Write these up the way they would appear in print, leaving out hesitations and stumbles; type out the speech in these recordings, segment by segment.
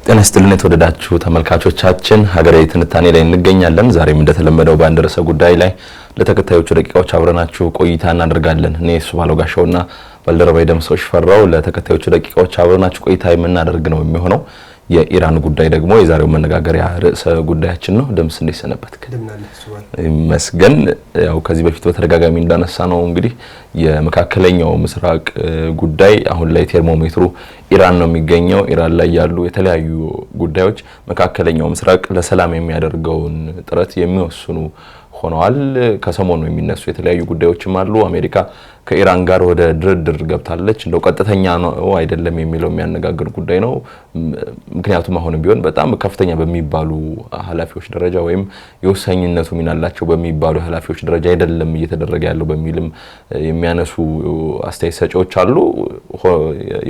ጤና ይስጥልን የተወደዳችሁ ተመልካቾቻችን ሀገራዊ ትንታኔ ላይ እንገኛለን። ዛሬም እንደተለመደው በአንድ ርዕሰ ጉዳይ ላይ ለተከታዮቹ ደቂቃዎች አብረናችሁ ቆይታ እናደርጋለን። እኔ ሱባለው ጋሻውና ባልደረባዬ ደምሰው ሽፈራው ለተከታዮቹ ደቂቃዎች አብረናችሁ ቆይታ የምናደርግ ነው የሚሆነው። የኢራን ጉዳይ ደግሞ የዛሬው መነጋገሪያ ርዕሰ ጉዳያችን ነው። ደምስ እንዴት ሰነበትክ? መስገን ያው ከዚህ በፊት በተደጋጋሚ እንዳነሳ ነው እንግዲህ የመካከለኛው ምስራቅ ጉዳይ አሁን ላይ ቴርሞሜትሩ ኢራን ነው የሚገኘው። ኢራን ላይ ያሉ የተለያዩ ጉዳዮች መካከለኛው ምስራቅ ለሰላም የሚያደርገውን ጥረት የሚወስኑ ሆነዋል። ከሰሞኑ የሚነሱ የተለያዩ ጉዳዮችም አሉ። አሜሪካ ከኢራን ጋር ወደ ድርድር ገብታለች። እንደው ቀጥተኛ ነው አይደለም የሚለው የሚያነጋግር ጉዳይ ነው። ምክንያቱም አሁንም ቢሆን በጣም ከፍተኛ በሚባሉ ኃላፊዎች ደረጃ ወይም የወሳኝነቱ ሚና አላቸው በሚባሉ ኃላፊዎች ደረጃ አይደለም እየተደረገ ያለው በሚልም የሚያነሱ አስተያየት ሰጪዎች አሉ።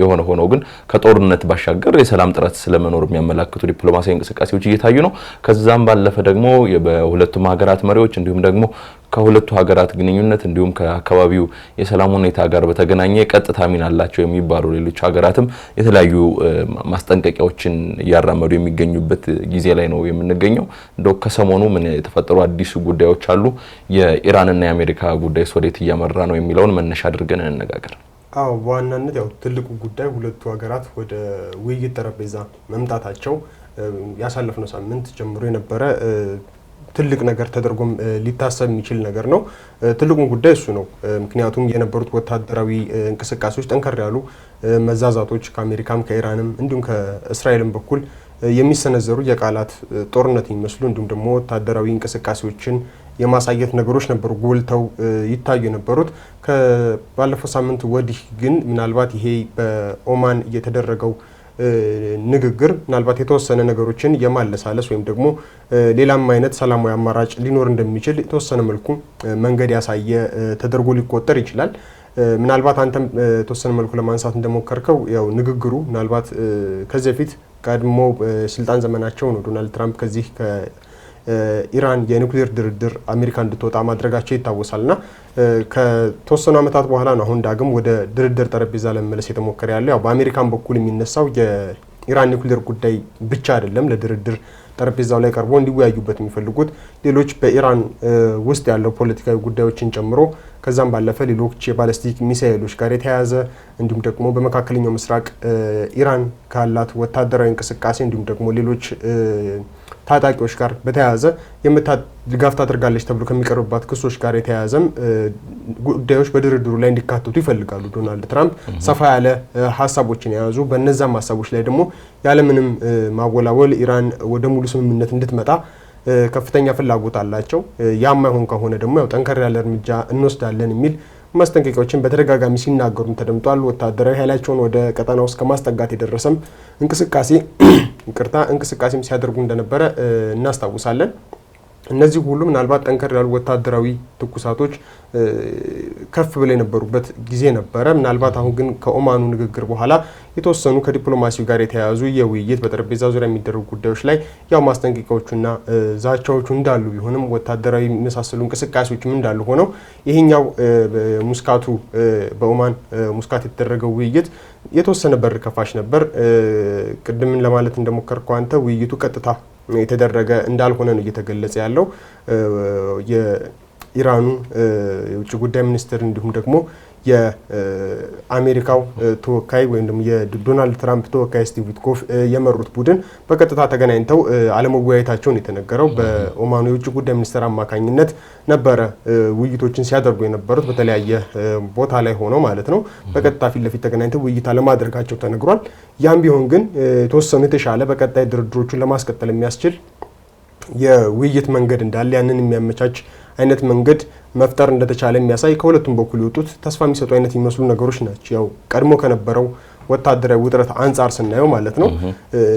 የሆነ ሆኖ ግን ከጦርነት ባሻገር የሰላም ጥረት ስለመኖር የሚያመላክቱ ዲፕሎማሲያዊ እንቅስቃሴዎች እየታዩ ነው። ከዛም ባለፈ ደግሞ በሁለቱም ሀገራት መሪዎች እንዲሁም ደግሞ ከሁለቱ ሀገራት ግንኙነት እንዲሁም ከአካባቢው የሰላም ሁኔታ ጋር በተገናኘ ቀጥታ ሚና አላቸው የሚባሉ ሌሎች ሀገራትም የተለያዩ ማስጠንቀቂያዎችን እያራመዱ የሚገኙበት ጊዜ ላይ ነው የምንገኘው። እንደው ከሰሞኑ ምን የተፈጠሩ አዲስ ጉዳዮች አሉ? የኢራንና የአሜሪካ ጉዳይስ ወዴት እያመራ ነው የሚለውን መነሻ አድርገን እንነጋገር። አዎ በዋናነት ያው ትልቁ ጉዳይ ሁለቱ ሀገራት ወደ ውይይት ጠረጴዛ መምጣታቸው ያሳለፍነው ሳምንት ጀምሮ የነበረ ትልቅ ነገር ተደርጎም ሊታሰብ የሚችል ነገር ነው። ትልቁን ጉዳይ እሱ ነው። ምክንያቱም የነበሩት ወታደራዊ እንቅስቃሴዎች ጠንከር ያሉ መዛዛቶች ከአሜሪካም ከኢራንም እንዲሁም ከእስራኤልም በኩል የሚሰነዘሩ የቃላት ጦርነት የሚመስሉ እንዲሁም ደግሞ ወታደራዊ እንቅስቃሴዎችን የማሳየት ነገሮች ነበሩ ጎልተው ይታዩ የነበሩት። ከባለፈው ሳምንት ወዲህ ግን ምናልባት ይሄ በኦማን እየተደረገው ንግግር ምናልባት የተወሰነ ነገሮችን የማለሳለስ ወይም ደግሞ ሌላም አይነት ሰላማዊ አማራጭ ሊኖር እንደሚችል የተወሰነ መልኩ መንገድ ያሳየ ተደርጎ ሊቆጠር ይችላል። ምናልባት አንተም የተወሰነ መልኩ ለማንሳት እንደሞከርከው ያው ንግግሩ ምናልባት ከዚህ በፊት ቀድሞ ስልጣን ዘመናቸው ነው ዶናልድ ትራምፕ ከዚህ ኢራን የኒውክሌር ድርድር አሜሪካ እንድትወጣ ማድረጋቸው ይታወሳልና ከተወሰኑ ዓመታት በኋላ ነው አሁን ዳግም ወደ ድርድር ጠረጴዛ ለመመለስ የተሞከረ ያለው። ያው በአሜሪካን በኩል የሚነሳው የኢራን ኒውክሌር ጉዳይ ብቻ አይደለም። ለድርድር ጠረጴዛው ላይ ቀርቦ እንዲወያዩበት የሚፈልጉት ሌሎች በኢራን ውስጥ ያለው ፖለቲካዊ ጉዳዮችን ጨምሮ ከዛም ባለፈ ሌሎች የባለስቲክ ሚሳኤሎች ጋር የተያያዘ እንዲሁም ደግሞ በመካከለኛው ምስራቅ ኢራን ካላት ወታደራዊ እንቅስቃሴ እንዲሁም ደግሞ ሌሎች ታጣቂዎች ጋር በተያያዘ ድጋፍ ታደርጋለች ተብሎ ከሚቀርብባት ክሶች ጋር የተያያዘም ጉዳዮች በድርድሩ ላይ እንዲካተቱ ይፈልጋሉ ዶናልድ ትራምፕ። ሰፋ ያለ ሀሳቦችን የያዙ በእነዛም ሀሳቦች ላይ ደግሞ ያለምንም ማወላወል ኢራን ወደ ሙሉ ስምምነት እንድትመጣ ከፍተኛ ፍላጎት አላቸው። ያም አይሆን ከሆነ ደግሞ ያው ጠንከር ያለ እርምጃ እንወስዳለን የሚል ማስጠንቀቂያዎችን በተደጋጋሚ ሲናገሩም ተደምጧል። ወታደራዊ ኃይላቸውን ወደ ቀጠናው እስከ ማስጠጋት የደረሰም እንቅስቃሴም ሲያደርጉ እንደነበረ እናስታውሳለን። እነዚህ ሁሉ ምናልባት ጠንከር ያሉ ወታደራዊ ትኩሳቶች ከፍ ብለው የነበሩበት ጊዜ ነበረ። ምናልባት አሁን ግን ከኦማኑ ንግግር በኋላ የተወሰኑ ከዲፕሎማሲው ጋር የተያያዙ የውይይት በጠረጴዛ ዙሪያ የሚደረጉ ጉዳዮች ላይ ያው ማስጠንቀቂያዎቹና ዛቻዎቹ እንዳሉ ቢሆንም ወታደራዊ የሚመሳሰሉ እንቅስቃሴዎችም እንዳሉ ሆነው ይሄኛው በኦማን ሙስካት የተደረገው ውይይት የተወሰነ በር ከፋሽ ነበር። ቅድምን ለማለት እንደሞከርከው አንተ ውይይቱ ቀጥታ የተደረገ እንዳልሆነ ነው እየተገለጸ ያለው። የኢራኑ የውጭ ጉዳይ ሚኒስትር እንዲሁም ደግሞ የአሜሪካው ተወካይ ወይም ደግሞ የዶናልድ ትራምፕ ተወካይ ስቲቭ ዊትኮፍ የመሩት ቡድን በቀጥታ ተገናኝተው አለመወያየታቸውን የተነገረው በኦማኑ የውጭ ጉዳይ ሚኒስትር አማካኝነት ነበረ ውይይቶችን ሲያደርጉ የነበሩት በተለያየ ቦታ ላይ ሆነው ማለት ነው። በቀጥታ ፊት ለፊት ተገናኝተው ውይይት አለማድረጋቸው ተነግሯል። ያም ቢሆን ግን የተወሰኑ የተሻለ በቀጣይ ድርድሮቹን ለማስቀጠል የሚያስችል የውይይት መንገድ እንዳለ ያንን የሚያመቻች አይነት መንገድ መፍጠር እንደተቻለ የሚያሳይ ከሁለቱም በኩል የወጡት ተስፋ የሚሰጡ አይነት የሚመስሉ ነገሮች ናቸው። ያው ቀድሞ ከነበረው ወታደራዊ ውጥረት አንጻር ስናየው ማለት ነው።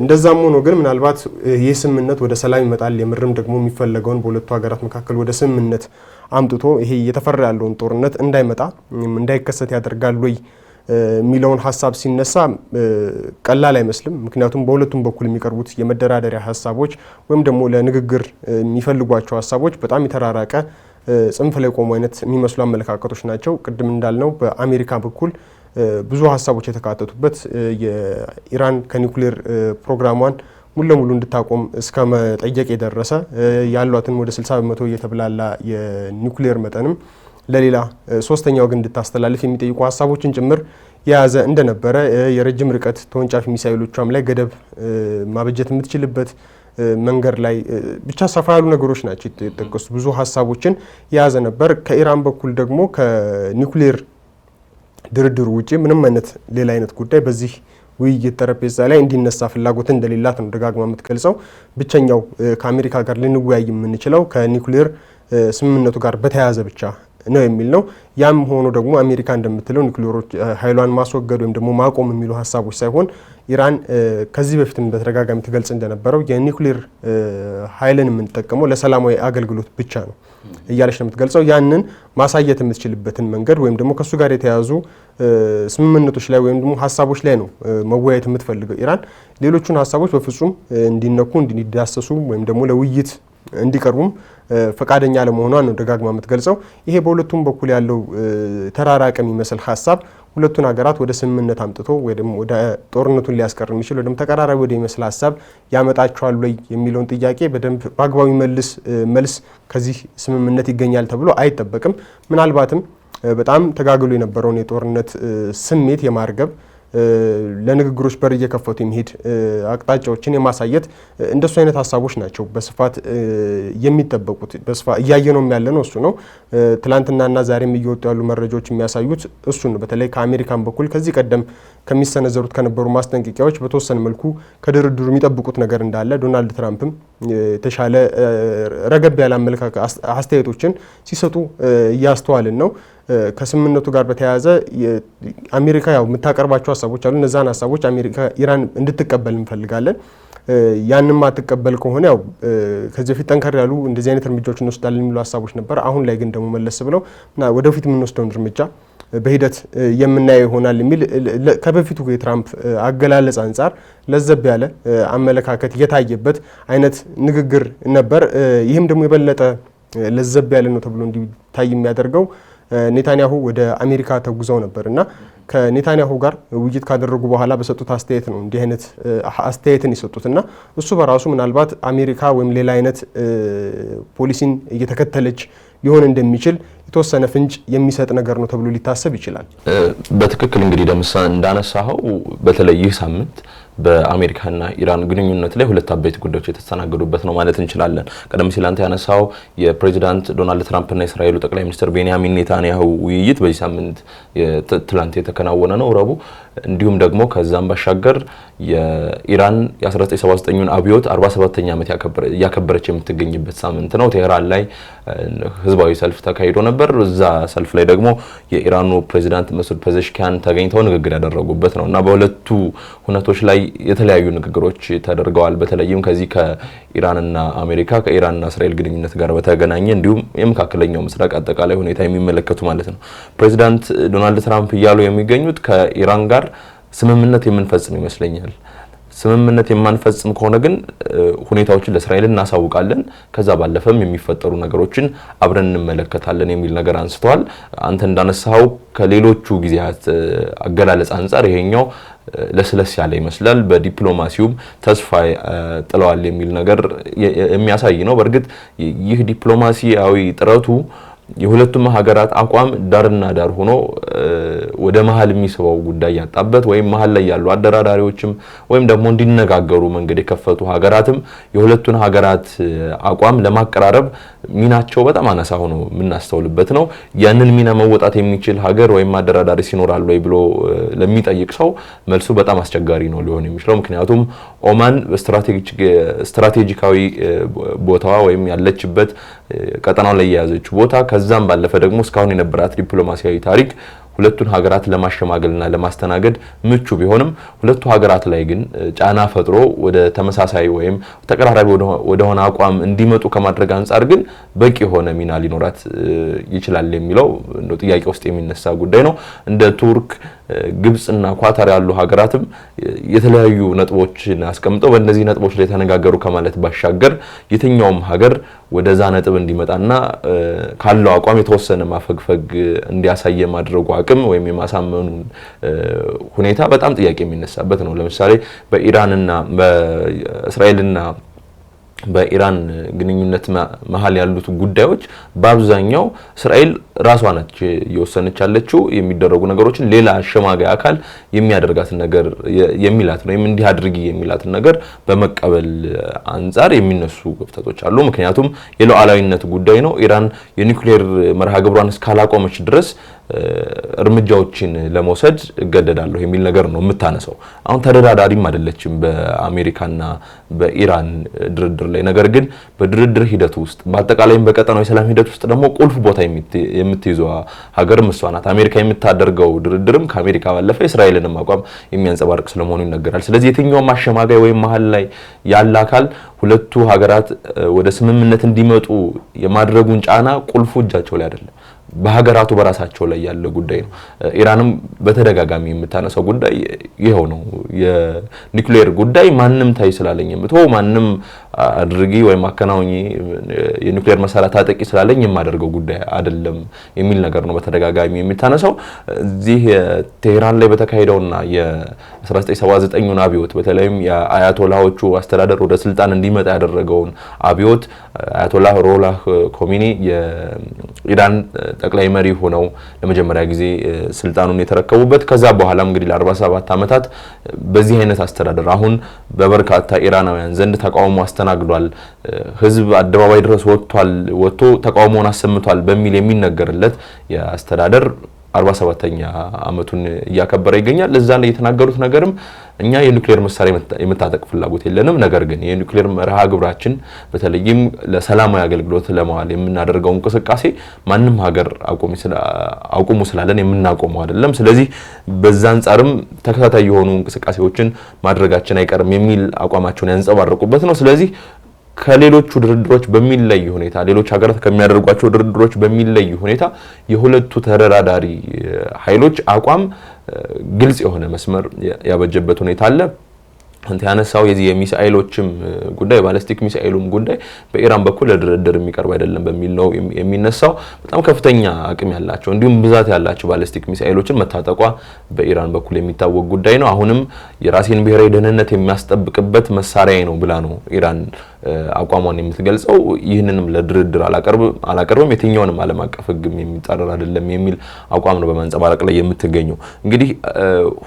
እንደዛም ሆኖ ግን ምናልባት ይህ ስምምነት ወደ ሰላም ይመጣል የምርም ደግሞ የሚፈለገውን በሁለቱ ሀገራት መካከል ወደ ስምምነት አምጥቶ ይሄ እየተፈራ ያለውን ጦርነት እንዳይከሰት ያደርጋል ወይ የሚለውን ሀሳብ ሲነሳ ቀላል አይመስልም። ምክንያቱም በሁለቱም በኩል የሚቀርቡት የመደራደሪያ ሀሳቦች ወይም ደግሞ ለንግግር የሚፈልጓቸው ሀሳቦች በጣም የተራራቀ ጽንፍ ላይ ቆሙ አይነት የሚመስሉ አመለካከቶች ናቸው። ቅድም እንዳልነው በአሜሪካ በኩል ብዙ ሀሳቦች የተካተቱበት የኢራን ከኒውክሌር ፕሮግራሟን ሙሉ ለሙሉ እንድታቆም እስከ መጠየቅ የደረሰ ያሏትን ወደ 60% እየተብላላ የኒውክሌር መጠንም ለሌላ ሶስተኛ ወገን እንድታስተላልፍ የሚጠይቁ ሀሳቦችን ጭምር የያዘ እንደነበረ የረጅም ርቀት ተወንጫፊ ሚሳኤሎቿም ላይ ገደብ ማበጀት የምትችልበት መንገድ ላይ ብቻ ሰፋ ያሉ ነገሮች ናቸው የተጠቀሱት። ብዙ ሀሳቦችን የያዘ ነበር። ከኢራን በኩል ደግሞ ከኒውክሌር ድርድሩ ውጪ ምንም አይነት ሌላ አይነት ጉዳይ በዚህ ውይይት ጠረጴዛ ላይ እንዲነሳ ፍላጎት እንደሌላት ነው ደጋግማ የምትገልጸው። ብቸኛው ከአሜሪካ ጋር ልንወያይ የምንችለው ከኒውክሌር ስምምነቱ ጋር በተያያዘ ብቻ ነው የሚል ነው። ያም ሆኖ ደግሞ አሜሪካ እንደምትለው ኒውክሌሮች ኃይሏን ማስወገድ ወይም ደግሞ ማቆም የሚሉ ሀሳቦች ሳይሆን ኢራን ከዚህ በፊትም በተደጋጋሚ ትገልጽ እንደነበረው የኒውክሌር ኃይልን የምንጠቀመው ለሰላማዊ አገልግሎት ብቻ ነው እያለች ነው የምትገልጸው። ያንን ማሳየት የምትችልበትን መንገድ ወይም ደግሞ ከሱ ጋር የተያዙ ስምምነቶች ላይ ወይም ደግሞ ሀሳቦች ላይ ነው መወያየት የምትፈልገው ኢራን። ሌሎቹን ሀሳቦች በፍጹም እንዲነኩ እንዲዳሰሱ ወይም ደግሞ ለውይይት እንዲቀርቡም ፈቃደኛ ለመሆኗን ነው ደጋግማ የምትገልጸው። ይሄ በሁለቱም በኩል ያለው ተራራቀ የሚመስል ሀሳብ ሁለቱን ሀገራት ወደ ስምምነት አምጥቶ ወይ ደግሞ ወደ ጦርነቱን ሊያስቀር የሚችል ወይ ደግሞ ተቀራራቢ ወደ ይመስል ሀሳብ ያመጣቸዋል ወይ የሚለውን ጥያቄ በደንብ በአግባቡ መልስ ከዚህ ስምምነት ይገኛል ተብሎ አይጠበቅም። ምናልባትም በጣም ተጋግሎ የነበረውን የጦርነት ስሜት የማርገብ ለንግግሮች በር እየከፈቱ የሚሄድ አቅጣጫዎችን የማሳየት እንደሱ አይነት ሀሳቦች ናቸው በስፋት የሚጠበቁት። በስፋት እያየነውም ያለነው እሱ ነው። ትላንትናና ዛሬም እየወጡ ያሉ መረጃዎች የሚያሳዩት እሱ ነው። በተለይ ከአሜሪካን በኩል ከዚህ ቀደም ከሚሰነዘሩት ከነበሩ ማስጠንቀቂያዎች በተወሰነ መልኩ ከድርድሩ የሚጠብቁት ነገር እንዳለ ዶናልድ ትራምፕም የተሻለ ረገብ ያለ አስተያየቶችን ሲሰጡ እያስተዋልን ነው። ከስምምነቱ ጋር በተያያዘ አሜሪካ ያው የምታቀርባቸው ሀሳቦች አሉ። እነዛን ሀሳቦች አሜሪካ ኢራን እንድትቀበል እንፈልጋለን። ያንን ማትቀበል ከሆነ ያው ከዚህ በፊት ጠንከር ያሉ እንደዚህ አይነት እርምጃዎች እንወስዳለን የሚሉ ሀሳቦች ነበር። አሁን ላይ ግን ደግሞ መለስ ብለው ወደፊት የምንወስደውን እርምጃ በሂደት የምናየው ይሆናል የሚል ከበፊቱ የትራምፕ አገላለጽ አንጻር ለዘብ ያለ አመለካከት የታየበት አይነት ንግግር ነበር። ይህም ደግሞ የበለጠ ለዘብ ያለ ነው ተብሎ እንዲታይ የሚያደርገው ኔታንያሁ ወደ አሜሪካ ተጉዘው ነበርና ከኔታንያሁ ጋር ውይይት ካደረጉ በኋላ በሰጡት አስተያየት ነው እንዲህ አይነት አስተያየትን የሰጡትና እሱ በራሱ ምናልባት አሜሪካ ወይም ሌላ አይነት ፖሊሲን እየተከተለች ሊሆን እንደሚችል የተወሰነ ፍንጭ የሚሰጥ ነገር ነው ተብሎ ሊታሰብ ይችላል። በትክክል እንግዲህ ደምሳ እንዳነሳኸው በተለይ ይህ ሳምንት በአሜሪካና ኢራን ግንኙነት ላይ ሁለት አበይት ጉዳዮች የተስተናገዱበት ነው ማለት እንችላለን። ቀደም ሲል አንተ ያነሳው የፕሬዚዳንት ዶናልድ ትራምፕና የእስራኤሉ ጠቅላይ ሚኒስትር ቤንያሚን ኔታንያሁ ውይይት በዚህ ሳምንት ትላንት የተከናወነ ነው ረቡዕ። እንዲሁም ደግሞ ከዛም ባሻገር የኢራን የ1979ን አብዮት 47ኛ ዓመት ያከበረች የምትገኝበት ሳምንት ነው። ቴህራን ላይ ህዝባዊ ሰልፍ ተካሂዶ ነበር። እዛ ሰልፍ ላይ ደግሞ የኢራኑ ፕሬዚዳንት መስዑድ ፔዜሽኪያን ተገኝተው ንግግር ያደረጉበት ነው እና በሁለቱ ሁነቶች ላይ የተለያዩ ንግግሮች ተደርገዋል። በተለይም ከዚህ ከኢራንና አሜሪካ ከኢራንና እስራኤል ግንኙነት ጋር በተገናኘ እንዲሁም የመካከለኛው ምስራቅ አጠቃላይ ሁኔታ የሚመለከቱ ማለት ነው። ፕሬዚዳንት ዶናልድ ትራምፕ እያሉ የሚገኙት ከኢራን ጋር ስምምነት የምንፈጽም ይመስለኛል። ስምምነት የማንፈጽም ከሆነ ግን ሁኔታዎችን ለእስራኤል እናሳውቃለን፣ ከዛ ባለፈም የሚፈጠሩ ነገሮችን አብረን እንመለከታለን የሚል ነገር አንስተዋል። አንተ እንዳነሳው ከሌሎቹ ጊዜያት አገላለጽ አንጻር ይሄኛው ለስለስ ያለ ይመስላል። በዲፕሎማሲውም ተስፋ ጥለዋል የሚል ነገር የሚያሳይ ነው። በእርግጥ ይህ ዲፕሎማሲያዊ ጥረቱ የሁለቱም ሀገራት አቋም ዳርና ዳር ሆኖ ወደ መሀል የሚስበው ጉዳይ ያጣበት ወይም መሀል ላይ ያሉ አደራዳሪዎችም ወይም ደግሞ እንዲነጋገሩ መንገድ የከፈቱ ሀገራትም የሁለቱን ሀገራት አቋም ለማቀራረብ ሚናቸው በጣም አናሳ ሆኖ የምናስተውልበት ነው። ያንን ሚና መወጣት የሚችል ሀገር ወይም አደራዳሪ ሲኖራል ወይ ብሎ ለሚጠይቅ ሰው መልሱ በጣም አስቸጋሪ ነው ሊሆን የሚችለው። ምክንያቱም ኦማን ስትራቴጂካዊ ቦታዋ ወይም ያለችበት ቀጠናው ላይ የያዘችው ቦታ ከዛም ባለፈ ደግሞ እስካሁን የነበራት ዲፕሎማሲያዊ ታሪክ ሁለቱን ሀገራት ለማሸማገልና ለማስተናገድ ምቹ ቢሆንም ሁለቱ ሀገራት ላይ ግን ጫና ፈጥሮ ወደ ተመሳሳይ ወይም ተቀራራቢ ወደ ሆነ አቋም እንዲመጡ ከማድረግ አንጻር ግን በቂ የሆነ ሚና ሊኖራት ይችላል የሚለው ጥያቄ ውስጥ የሚነሳ ጉዳይ ነው። እንደ ቱርክ ግብጽና ኳታር ያሉ ሀገራትም የተለያዩ ነጥቦችን አስቀምጠው በእነዚህ ነጥቦች ላይ ተነጋገሩ ከማለት ባሻገር የትኛውም ሀገር ወደዛ ነጥብ እንዲመጣና ካለው አቋም የተወሰነ ማፈግፈግ እንዲያሳየ ማድረጉ አቅም ወይም የማሳመኑ ሁኔታ በጣም ጥያቄ የሚነሳበት ነው። ለምሳሌ በኢራንና በእስራኤልና በኢራን ግንኙነት መሀል ያሉት ጉዳዮች በአብዛኛው እስራኤል ራሷ ነች እየወሰነች ያለችው የሚደረጉ ነገሮችን ሌላ አሸማጋይ አካል የሚያደርጋትን ነገር የሚላት ነው። እንዲህ አድርጊ የሚላትን ነገር በመቀበል አንፃር የሚነሱ ክፍተቶች አሉ። ምክንያቱም የሉዓላዊነት ጉዳይ ነው። ኢራን የኒውክሌር መርሃ ግብሯን እስካላቆመች ድረስ እርምጃዎችን ለመውሰድ እገደዳለሁ የሚል ነገር ነው የምታነሳው። አሁን ተደራዳሪም አይደለችም በአሜሪካና በኢራን ድርድር ላይ። ነገር ግን በድርድር ሂደት ውስጥ በአጠቃላይም በቀጠናው የሰላም ሂደት ውስጥ ደግሞ ቁልፍ ቦታ የምትይዘው ሀገር እሷ ናት። አሜሪካ የምታደርገው ድርድርም ከአሜሪካ ባለፈ እስራኤልንም አቋም የሚያንጸባርቅ ስለመሆኑ ይነገራል። ስለዚህ የትኛውም አሸማጋይ ወይም መሀል ላይ ያለ አካል ሁለቱ ሀገራት ወደ ስምምነት እንዲመጡ የማድረጉን ጫና ቁልፉ እጃቸው ላይ አይደለም፣ በሀገራቱ በራሳቸው ላይ ያለ ጉዳይ ነው። ኢራንም በተደጋጋሚ የምታነሳው ጉዳይ ይሄው ነው። የኒውክሌር ጉዳይ ማንም ታይ ስላለኝ የምትሆ ማንም አድርጊ ወይም አከናውኚ የኒውክሌር መሳሪያ ታጠቂ ስላለኝ የማደርገው ጉዳይ አይደለም የሚል ነገር ነው በተደጋጋሚ የምታነሳው። እዚህ ቴህራን ላይ በተካሄደውና የ1979ን አብዮት በተለይም የአያቶላዎቹ አስተዳደር ወደ ስልጣን እንዲመጣ ያደረገውን አብዮት አያቶላህ ሩሆላህ ኮሚኒ የኢራን ጠቅላይ መሪ ሆነው ለመጀመሪያ ጊዜ ስልጣኑን የተረከቡበት ከዛ በኋላ እንግዲህ ለ47 ዓመታት በዚህ አይነት አስተዳደር አሁን በበርካታ ኢራናውያን ዘንድ ተቃውሞ አስተናግዷል። ህዝብ አደባባይ ድረስ ወጥቶ ተቃውሞውን አሰምቷል በሚል የሚነገርለት የአስተዳደር 47ኛ ዓመቱን እያከበረ ይገኛል። እዛ ላይ የተናገሩት ነገርም እኛ የኒውክሌር መሳሪያ የመታጠቅ ፍላጎት የለንም፣ ነገር ግን የኒውክሌር መርሃ ግብራችን በተለይም ለሰላማዊ አገልግሎት ለማዋል የምናደርገው እንቅስቃሴ ማንም ሀገር አቁሙ ስላለን የምናቆመው አይደለም። ስለዚህ በዛ አንፃርም ተከታታይ የሆኑ እንቅስቃሴዎችን ማድረጋችን አይቀርም የሚል አቋማቸውን ያንጸባረቁበት ነው። ስለዚህ ከሌሎቹ ድርድሮች በሚለይ ሁኔታ ሌሎች ሀገራት ከሚያደርጓቸው ድርድሮች በሚለይ ሁኔታ የሁለቱ ተደራዳሪ ኃይሎች አቋም ግልጽ የሆነ መስመር ያበጀበት ሁኔታ አለ። አንተ ያነሳው የዚህ የሚሳኤሎችም ጉዳይ ባላስቲክ ሚሳኤሉም ጉዳይ በኢራን በኩል ለድርድር የሚቀርብ አይደለም በሚል ነው የሚነሳው። በጣም ከፍተኛ አቅም ያላቸው እንዲሁም ብዛት ያላቸው ባላስቲክ ሚሳኤሎችን መታጠቋ በኢራን በኩል የሚታወቅ ጉዳይ ነው። አሁንም የራሴን ብሔራዊ ደህንነት የሚያስጠብቅበት መሳሪያ ነው ብላ ነው ኢራን አቋሟን የምትገልጸው። ይህንንም ለድርድር አላቀርብም የትኛውንም ዓለም አቀፍ ሕግም የሚጣረር አይደለም የሚል አቋም ነው በማንጸባረቅ ላይ የምትገኘው። እንግዲህ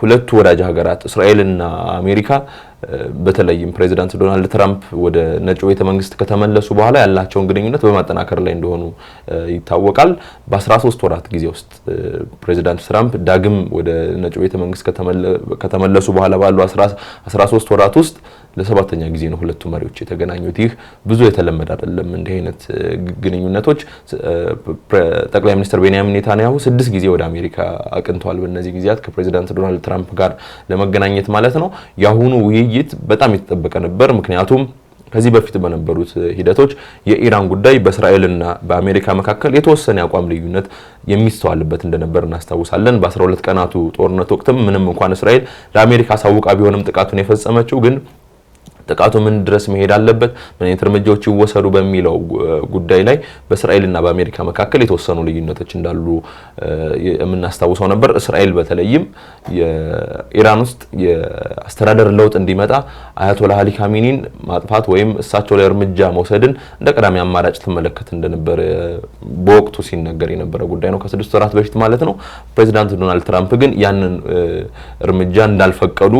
ሁለቱ ወዳጅ ሀገራት እስራኤልና አሜሪካ በተለይም ፕሬዚዳንት ዶናልድ ትራምፕ ወደ ነጩ ቤተ መንግስት ከተመለሱ በኋላ ያላቸውን ግንኙነት በማጠናከር ላይ እንደሆኑ ይታወቃል። በ13 ወራት ጊዜ ውስጥ ፕሬዚዳንት ትራምፕ ዳግም ወደ ነጩ ቤተ መንግስት ከተመለሱ በኋላ ባሉ 13 ወራት ውስጥ ለሰባተኛ ጊዜ ነው ሁለቱ መሪዎች የተገናኙት። ይህ ብዙ የተለመደ አይደለም። እንዲህ አይነት ግንኙነቶች ጠቅላይ ሚኒስትር ቤንያሚን ኔታንያሁ 6 ጊዜ ወደ አሜሪካ አቅንተዋል በእነዚህ ጊዜያት ከፕሬዚዳንት ዶናልድ ትራምፕ ጋር ለመገናኘት ማለት ነው። ያሁኑ ውይይት በጣም የተጠበቀ ነበር። ምክንያቱም ከዚህ በፊት በነበሩት ሂደቶች የኢራን ጉዳይ በእስራኤልና በአሜሪካ መካከል የተወሰነ አቋም ልዩነት የሚስተዋልበት እንደነበር እናስታውሳለን። በ12 ቀናቱ ጦርነት ወቅትም ምንም እንኳን እስራኤል ለአሜሪካ ሳውቃ ቢሆንም ጥቃቱን የፈጸመችው ግን ጥቃቱ ምን ድረስ መሄድ አለበት ምን አይነት እርምጃዎች ይወሰዱ በሚለው ጉዳይ ላይ በእስራኤልና በአሜሪካ መካከል የተወሰኑ ልዩነቶች እንዳሉ የምናስታውሰው ነበር። እስራኤል በተለይም የኢራን ውስጥ የአስተዳደር ለውጥ እንዲመጣ አያቶላህ አሊ ካሚኒን ማጥፋት ወይም እሳቸው ላይ እርምጃ መውሰድን እንደ ቀዳሚ አማራጭ ትመለከት እንደነበር በወቅቱ ሲነገር የነበረ ጉዳይ ነው፣ ከ6 ወራት በፊት ማለት ነው። ፕሬዚዳንት ዶናልድ ትራምፕ ግን ያንን እርምጃ እንዳልፈቀዱ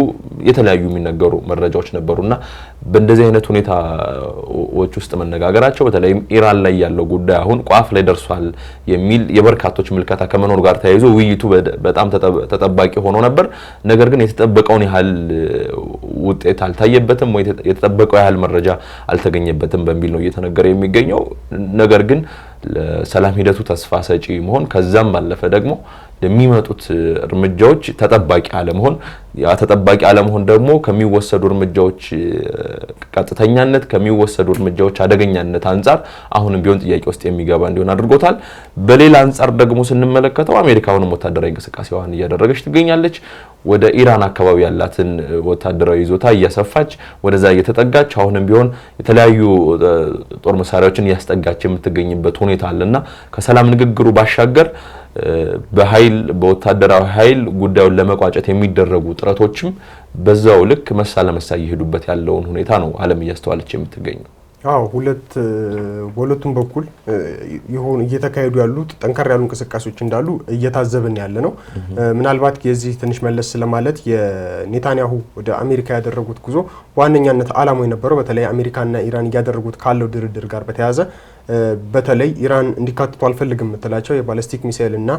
የተለያዩ የሚነገሩ መረጃዎች ነበሩና በእንደዚህ አይነት ሁኔታዎች ውስጥ መነጋገራቸው በተለይም ኢራን ላይ ያለው ጉዳይ አሁን ቋፍ ላይ ደርሷል የሚል የበርካቶች ምልከታ ከመኖር ጋር ተያይዞ ውይይቱ በጣም ተጠባቂ ሆኖ ነበር። ነገር ግን የተጠበቀውን ያህል ውጤት አልታየበትም ወይ የተጠበቀው ያህል መረጃ አልተገኘበትም በሚል ነው እየተነገረ የሚገኘው። ነገር ግን ለሰላም ሂደቱ ተስፋ ሰጪ መሆን ከዛም ባለፈ ደግሞ የሚመጡት እርምጃዎች ተጠባቂ አለመሆን ያ ተጠባቂ አለመሆን ደግሞ ከሚወሰዱ እርምጃዎች ቀጥተኛነት ከሚወሰዱ እርምጃዎች አደገኛነት አንፃር አሁንም ቢሆን ጥያቄ ውስጥ የሚገባ እንዲሆን አድርጎታል። በሌላ አንፃር ደግሞ ስንመለከተው አሜሪካውንም ወታደራዊ እንቅስቃሴዋን እያደረገች ትገኛለች። ወደ ኢራን አካባቢ ያላትን ወታደራዊ ይዞታ እያሰፋች ወደዛ እየተጠጋች አሁንም ቢሆን የተለያዩ ጦር መሳሪያዎችን እያስጠጋች የምትገኝበት ሁኔታ አለና ከሰላም ንግግሩ ባሻገር በኃይል በወታደራዊ ኃይል ጉዳዩን ለመቋጨት የሚደረጉ ጥረቶችም በዛው ልክ መሳ ለመሳ እየሄዱበት ያለውን ሁኔታ ነው ዓለም እያስተዋለች የምትገኘው። በሁለቱም በኩል ይሁን እየተካሄዱ ያሉት ጠንከር ያሉ እንቅስቃሴዎች እንዳሉ እየታዘብን ያለ ነው። ምናልባት የዚህ ትንሽ መለስ ለማለት የኔታንያሁ ወደ አሜሪካ ያደረጉት ጉዞ በዋነኛነት ዓላማው የነበረው በተለይ አሜሪካና ኢራን እያደረጉት ካለው ድርድር ጋር በተያያዘ በተለይ ኢራን እንዲካተቱ አልፈልግም የምትላቸው የባሊስቲክ ሚሳኤል እና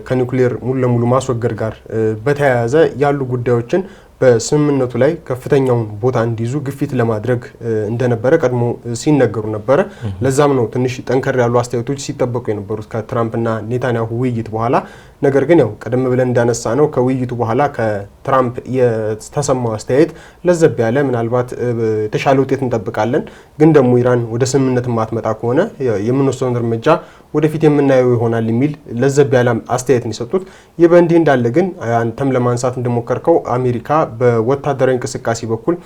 ከኒውክሌር ሙሉ ለሙሉ ማስወገድ ጋር በተያያዘ ያሉ ጉዳዮችን በስምምነቱ ላይ ከፍተኛውን ቦታ እንዲይዙ ግፊት ለማድረግ እንደነበረ ቀድሞ ሲነገሩ ነበረ። ለዛም ነው ትንሽ ጠንከር ያሉ አስተያየቶች ሲጠበቁ የነበሩት ከትራምፕና ኔታንያሁ ውይይት በኋላ። ነገር ግን ያው ቀደም ብለን እንዳነሳ ነው ከውይይቱ በኋላ ከትራምፕ የተሰማው አስተያየት ለዘብ ያለ ምናልባት የተሻለ ውጤት እንጠብቃለን፣ ግን ደግሞ ኢራን ወደ ስምምነት ማትመጣ ከሆነ የምንወስደውን እርምጃ ወደፊት የምናየው ይሆናል የሚል ለዘብ ያለ አስተያየትን የሰጡት። ይህ በእንዲህ እንዳለ ግን አንተም ለማንሳት እንደሞከርከው አሜሪካ በወታደራዊ እንቅስቃሴ በኩል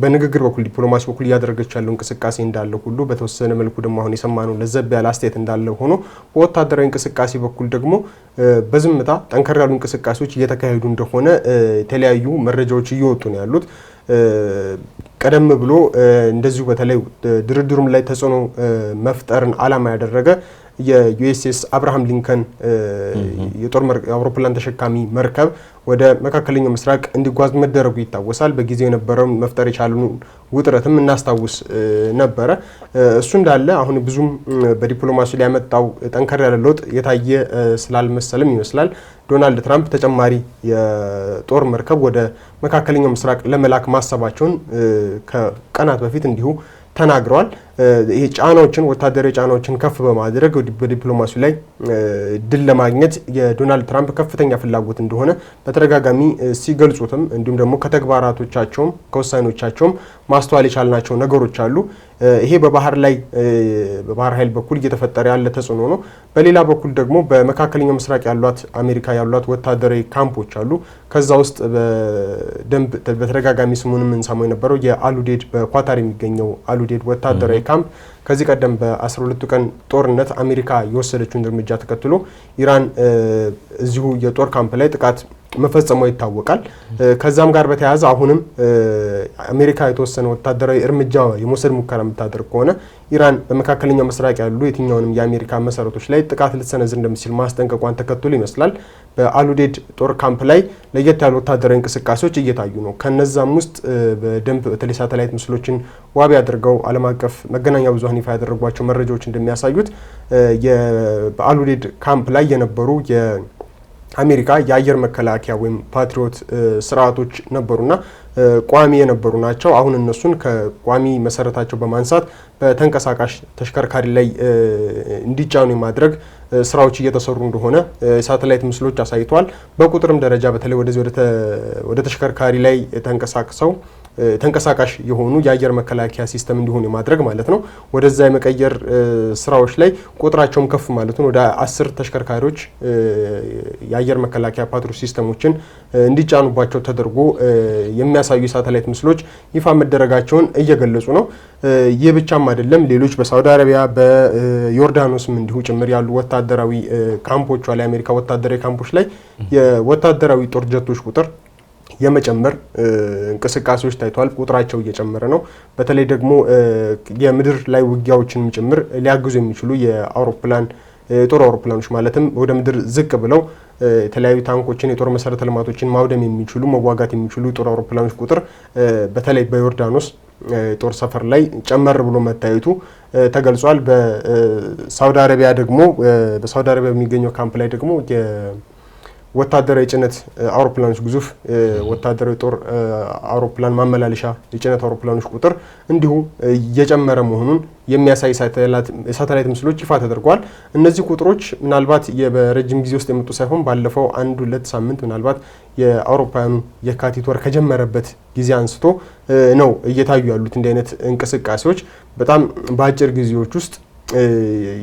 በንግግር በኩል ዲፕሎማሲ በኩል እያደረገች ያለው እንቅስቃሴ እንዳለ ሁሉ በተወሰነ መልኩ ደግሞ አሁን የሰማነው ለዘብ ያለ አስተያየት እንዳለ ሆኖ በወታደራዊ እንቅስቃሴ በኩል ደግሞ በዝምታ ጠንከር ያሉ እንቅስቃሴዎች እየተካሄዱ እንደሆነ የተለያዩ መረጃዎች እየወጡ ነው ያሉት። ቀደም ብሎ እንደዚሁ በተለይ ድርድሩም ላይ ተጽዕኖ መፍጠርን ዓላማ ያደረገ የዩኤስኤስ አብርሃም ሊንከን የጦር አውሮፕላን ተሸካሚ መርከብ ወደ መካከለኛው ምስራቅ እንዲጓዝ መደረጉ ይታወሳል። በጊዜው የነበረውን መፍጠር የቻሉን ውጥረትም እናስታውስ ነበረ። እሱ እንዳለ አሁን ብዙም በዲፕሎማሲ ላይ ያመጣው ጠንከር ያለ ለውጥ የታየ ስላልመሰለም ይመስላል ዶናልድ ትራምፕ ተጨማሪ የጦር መርከብ ወደ መካከለኛው ምስራቅ ለመላክ ማሰባቸውን ከቀናት በፊት እንዲሁ ተናግረዋል። ይሄ ጫናዎችን ወታደራዊ ጫናዎችን ከፍ በማድረግ በዲፕሎማሲ ላይ ድል ለማግኘት የዶናልድ ትራምፕ ከፍተኛ ፍላጎት እንደሆነ በተደጋጋሚ ሲገልጹትም እንዲሁም ደግሞ ከተግባራቶቻቸውም ከውሳኔዎቻቸውም ማስተዋል የቻልናቸው ነገሮች አሉ። ይሄ በባህር በባህር ኃይል በኩል እየተፈጠረ ያለ ተጽዕኖ ነው። በሌላ በኩል ደግሞ በመካከለኛው ምስራቅ ያሏት አሜሪካ ያሏት ወታደራዊ ካምፖች አሉ። ከዛ ውስጥ በደንብ በተደጋጋሚ ስሙን የምንሰማው የነበረው የአሉዴድ በኳታር የሚገኘው አሉዴድ ወታደራዊ ካምፕ ከዚህ ቀደም በ12ቱ ቀን ጦርነት አሜሪካ የወሰደችውን እርምጃ ተከትሎ ኢራን እዚሁ የጦር ካምፕ ላይ ጥቃት መፈጸሙ ይታወቃል። ከዛም ጋር በተያያዘ አሁንም አሜሪካ የተወሰነ ወታደራዊ እርምጃ የመውሰድ ሙከራ የምታደርግ ከሆነ ኢራን በመካከለኛው ምስራቅ ያሉ የትኛውንም የአሜሪካ መሰረቶች ላይ ጥቃት ልትሰነዝር እንደምትችል ማስጠንቀቋን ተከትሎ ይመስላል በአሉዴድ ጦር ካምፕ ላይ ለየት ያሉ ወታደራዊ እንቅስቃሴዎች እየታዩ ነው። ከነዛም ውስጥ በደንብ በተለይ ሳተላይት ምስሎችን ዋቢ አድርገው ዓለም አቀፍ መገናኛ ብዙሃን ይፋ ያደረጓቸው መረጃዎች እንደሚያሳዩት በአሉዴድ ካምፕ ላይ የነበሩ የአሜሪካ የአየር መከላከያ ወይም ፓትሪዮት ስርዓቶች ነበሩና ቋሚ የነበሩ ናቸው። አሁን እነሱን ከቋሚ መሰረታቸው በማንሳት በተንቀሳቃሽ ተሽከርካሪ ላይ እንዲጫኑ የማድረግ ስራዎች እየተሰሩ እንደሆነ ሳተላይት ምስሎች አሳይተዋል። በቁጥርም ደረጃ በተለይ ወደ ተሽከርካሪ ላይ ተንቀሳቃሽ የሆኑ የአየር መከላከያ ሲስተም እንዲሆኑ የማድረግ ማለት ነው። ወደዛ የመቀየር ስራዎች ላይ ቁጥራቸውም ከፍ ማለት ነው። ወደ 10 ተሽከርካሪዎች የአየር መከላከያ ፓትሮል ሲስተሞችን እንዲጫኑባቸው ተደርጎ የሚያሳዩ ሳተላይት ምስሎች ይፋ መደረጋቸውን እየገለጹ ነው። ይህ ብቻም አይደለም። ሌሎች በሳውዲ አረቢያ በዮርዳኖስም እንዲሁ ጭምር ያሉ ወታደራዊ ካምፖች ላይ አሜሪካ ወታደራዊ ካምፖች ላይ የወታደራዊ ጦር ጀቶች ቁጥር የመጨመር እንቅስቃሴዎች ታይቷል። ቁጥራቸው እየጨመረ ነው። በተለይ ደግሞ የምድር ላይ ውጊያዎችን ጭምር ሊያግዙ የሚችሉ የጦር አውሮፕላኖች ማለትም ወደ ምድር ዝቅ ብለው የተለያዩ ታንኮችን የጦር መሰረተ ልማቶችን ማውደም የሚችሉ መዋጋት የሚችሉ የጦር አውሮፕላኖች ቁጥር በተለይ በዮርዳኖስ ጦር ሰፈር ላይ ጨመር ብሎ መታየቱ ተገልጿል። በሳውዲ አረቢያ የሚገኘው ካምፕ ላይ ደግሞ ወታደራዊ ጭነት አውሮፕላኖች ግዙፍ ወታደራዊ ጦር አውሮፕላን ማመላለሻ የጭነት አውሮፕላኖች ቁጥር እንዲሁ እየጨመረ መሆኑን የሚያሳይ ሳተላይት ምስሎች ይፋ ተደርጓል። እነዚህ ቁጥሮች ምናልባት በረጅም ጊዜ ውስጥ የመጡ ሳይሆን ባለፈው 1-2 ሳምንት ምናልባት የአውሮፓውያኑ የካቲት ወር ከጀመረበት ጊዜ አንስቶ ነው እየታዩ ያሉት እንዲህ አይነት እንቅስቃሴዎች በጣም በአጭር ጊዜዎች ውስጥ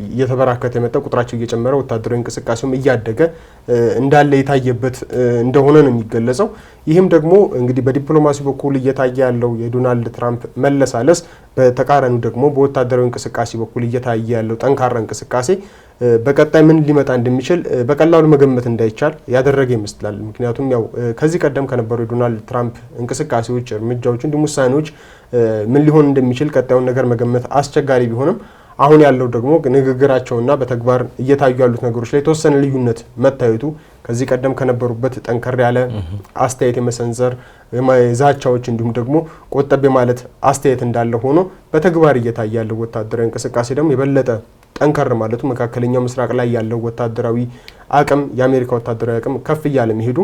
እየተበራከተ የመጣ ቁጥራቸው እየጨመረ ወታደራዊ እንቅስቃሴውም እያደገ እንዳለ የታየበት እንደሆነ ነው የሚገለጸው። ይህም ደግሞ እንግዲህ በዲፕሎማሲ በኩል እየታየ ያለው የዶናልድ ትራምፕ መለሳለስ በተቃራኒው ደግሞ በወታደራዊ እንቅስቃሴ በኩል እየታየ ያለው ጠንካራ እንቅስቃሴ በቀጣይ ምን ሊመጣ እንደሚችል በቀላሉ መገመት እንዳይቻል ያደረገ ይመስላል። ምክንያቱም ያው ከዚህ ቀደም ከነበሩ የዶናልድ ትራምፕ እንቅስቃሴዎች፣ እርምጃዎች እንዲሁም ውሳኔዎች ምን ሊሆን እንደሚችል ቀጣዩን ነገር መገመት አስቸጋሪ ቢሆንም አሁን ያለው ደግሞ ንግግራቸውና በተግባር እየታዩ ያሉት ነገሮች ላይ የተወሰነ ልዩነት መታየቱ ከዚህ ቀደም ከነበሩበት ጠንከር ያለ አስተያየት የመሰንዘር ዛቻዎች እንዲሁም ደግሞ ቆጠብ ማለት አስተያየት እንዳለ ሆኖ በተግባር እየታየ ያለው ወታደራዊ እንቅስቃሴ ደግሞ የበለጠ ጠንከር ማለቱ መካከለኛው ምስራቅ ላይ ያለው ወታደራዊ አቅም የአሜሪካ ወታደራዊ አቅም ከፍ እያለ መሄዱ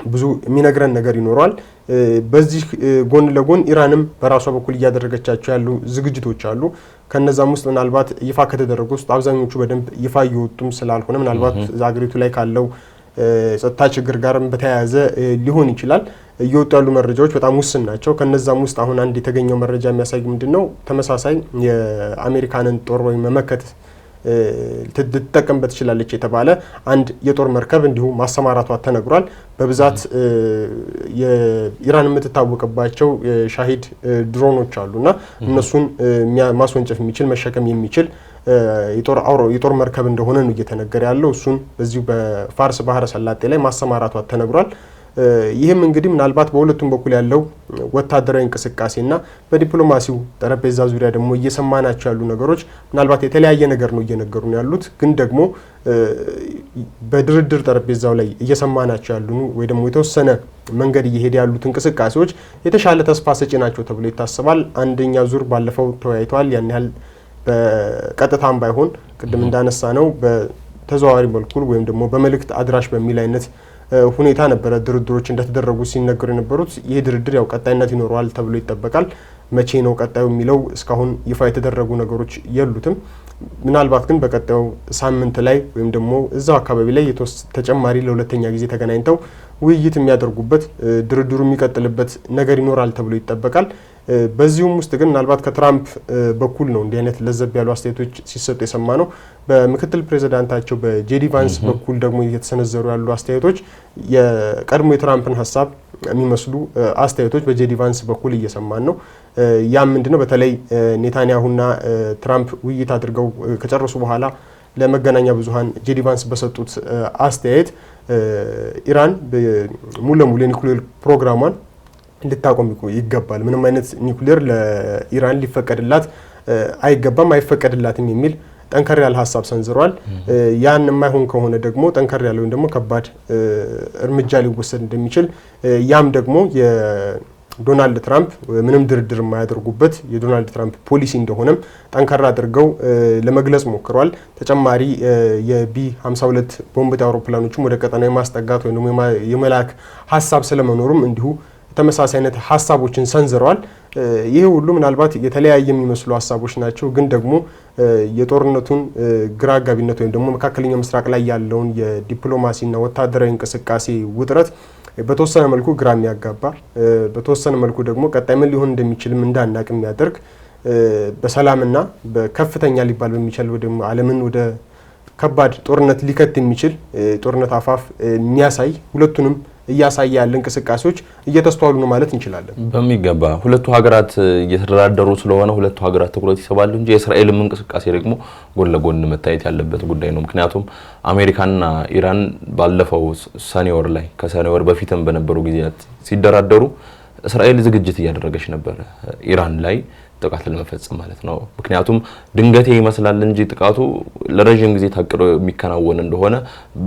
ብዙ የሚነግረን ነገር ይኖራል። በዚህ ጎን ለጎን ኢራንም በራሷ በኩል እያደረገቻቸው ያሉ ዝግጅቶች አሉ። ከነዛም ውስጥ ምናልባት ይፋ ከተደረጉ ውስጥ አብዛኞቹ በደንብ ይፋ እየወጡም ስላልሆነ ምናልባት ሀገሪቱ ላይ ካለው ጸጥታ ችግር ጋርም በተያያዘ ሊሆን ይችላል እየወጡ ያሉ መረጃዎች በጣም ውስን ናቸው። ከነዛም ውስጥ አሁን አንድ የተገኘው መረጃ የሚያሳይ ምንድነው ተመሳሳይ የአሜሪካንን ጦር ወይም መመከት ልትጠቀምበት ትችላለች የተባለ አንድ የጦር መርከብ እንዲሁ ማሰማራቷ ተነግሯል። በብዛት የኢራን የምትታወቅባቸው ሻሂድ ድሮኖች አሉና እነሱን ማስወንጨፍ የሚችል መሸከም የሚችል የጦር መርከብ እንደሆነ ነው እየተነገረ ያለው። እሱን በዚሁ በፋርስ ባህረ ሰላጤ ላይ ማሰማራቷ ተነግሯል። ይህም እንግዲህ ምናልባት በሁለቱም በኩል ያለው ወታደራዊ እንቅስቃሴና በዲፕሎማሲው ጠረጴዛ ዙሪያ ደግሞ እየሰማናቸው ያሉ ነገሮች ምናልባት የተለያየ ነገር ነው እየነገሩ ያሉት። ግን ደግሞ በድርድር ጠረጴዛው ላይ እየሰማናቸው ያሉ ወይ ደግሞ የተወሰነ መንገድ እየሄደ ያሉት እንቅስቃሴዎች የተሻለ ተስፋ ሰጪ ናቸው ተብሎ ይታሰባል። አንደኛ ዙር ባለፈው ተወያይተዋል። ያን ያህል በቀጥታም ባይሆን ቅድም እንዳነሳ ነው በተዘዋዋሪ መልኩ ወይም ደግሞ በመልእክት አድራሽ በሚል አይነት ሁኔታ ነበረ ድርድሮች እንደተደረጉ ሲነገሩ የነበሩት። ይህ ድርድር ያው ቀጣይነት ይኖረዋል ተብሎ ይጠበቃል። መቼ ነው ቀጣዩ የሚለው እስካሁን ይፋ የተደረጉ ነገሮች የሉትም። ምናልባት ግን በቀጣዩ ሳምንት ላይ ወይም ደግሞ እዛው አካባቢ ላይ ተጨማሪ ለሁለተኛ ጊዜ ተገናኝተው ውይይት የሚያደርጉበት ድርድሩ የሚቀጥልበት ነገር ይኖራል ተብሎ ይጠበቃል። በዚሁም ውስጥ ግን ምናልባት ከትራምፕ በኩል ነው እንዲህ አይነት ለዘብ ያሉ አስተያየቶች ሲሰጡ የሰማ ነው። በምክትል ፕሬዚዳንታቸው በጄዲ ቫንስ በኩል ደግሞ እየተሰነዘሩ ያሉ አስተያየቶች የቀድሞ የትራምፕን ሀሳብ የሚመስሉ አስተያየቶች በጄዲ ቫንስ በኩል እየሰማን ነው። ያም ምንድነው በተለይ ኔታንያሁና ትራምፕ ውይይት አድርገው ከጨረሱ በኋላ ለመገናኛ ብዙሃን ጄዲ ቫንስ በሰጡት አስተያየት ኢራን ሙሉ ለሙሉ የኒኩሌር ፕሮግራሟን እንድታቆም ይገባል፣ ምንም አይነት ኒኩሌር ለኢራን ሊፈቀድላት አይገባም አይፈቀድላትም የሚል ጠንከር ያለ ሀሳብ ሰንዝረዋል። ያን የማይሆን ከሆነ ደግሞ ጠንከር ያለ ወይም ደግሞ ከባድ እርምጃ ሊወሰድ እንደሚችል ያም ደግሞ የዶናልድ ትራምፕ ምንም ድርድር የማያደርጉበት የዶናልድ ትራምፕ ፖሊሲ እንደሆነም ጠንከር አድርገው ለመግለጽ ሞክረዋል። ተጨማሪ የቢ52 ቦምብ አውሮፕላኖችም ወደ ቀጠናው የማስጠጋት ወይም ደግሞ የመላክ ሀሳብ ስለመኖሩም እንዲሁ ተመሳሳይነት ሀሳቦችን ሰንዝረዋል። ይህ ሁሉ ምናልባት የተለያየ የሚመስሉ ሀሳቦች ናቸው። ግን ደግሞ የጦርነቱን ግራ አጋቢነት ወይም ደግሞ መካከለኛው ምስራቅ ላይ ያለውን የዲፕሎማሲና ወታደራዊ እንቅስቃሴ ውጥረት በተወሰነ መልኩ ግራ የሚያጋባ በተወሰነ መልኩ ደግሞ ቀጣይ ምን ሊሆን እንደሚችልም እንዳናቅ የሚያደርግ በሰላምና በከፍተኛ ሊባል በሚችል ወደ ዓለምን ወደ ከባድ ጦርነት ሊከት የሚችል ጦርነት አፋፍ የሚያሳይ ሁለቱንም እያሳየ ያለ እንቅስቃሴዎች እየተስተዋሉ ነው ማለት እንችላለን። በሚገባ ሁለቱ ሀገራት እየተደራደሩ ስለሆነ ሁለቱ ሀገራት ትኩረት ይስባሉ እንጂ የእስራኤልም እንቅስቃሴ ደግሞ ጎን ለጎን መታየት ያለበት ጉዳይ ነው። ምክንያቱም አሜሪካና ኢራን ባለፈው ሰኔ ወር ላይ ከሰኔ ወር በፊትም በነበሩ ጊዜያት ሲደራደሩ እስራኤል ዝግጅት እያደረገች ነበር ኢራን ላይ ጥቃት ለመፈጸም ማለት ነው። ምክንያቱም ድንገቴ ይመስላል እንጂ ጥቃቱ ለረጅም ጊዜ ታቅዶ የሚከናወን እንደሆነ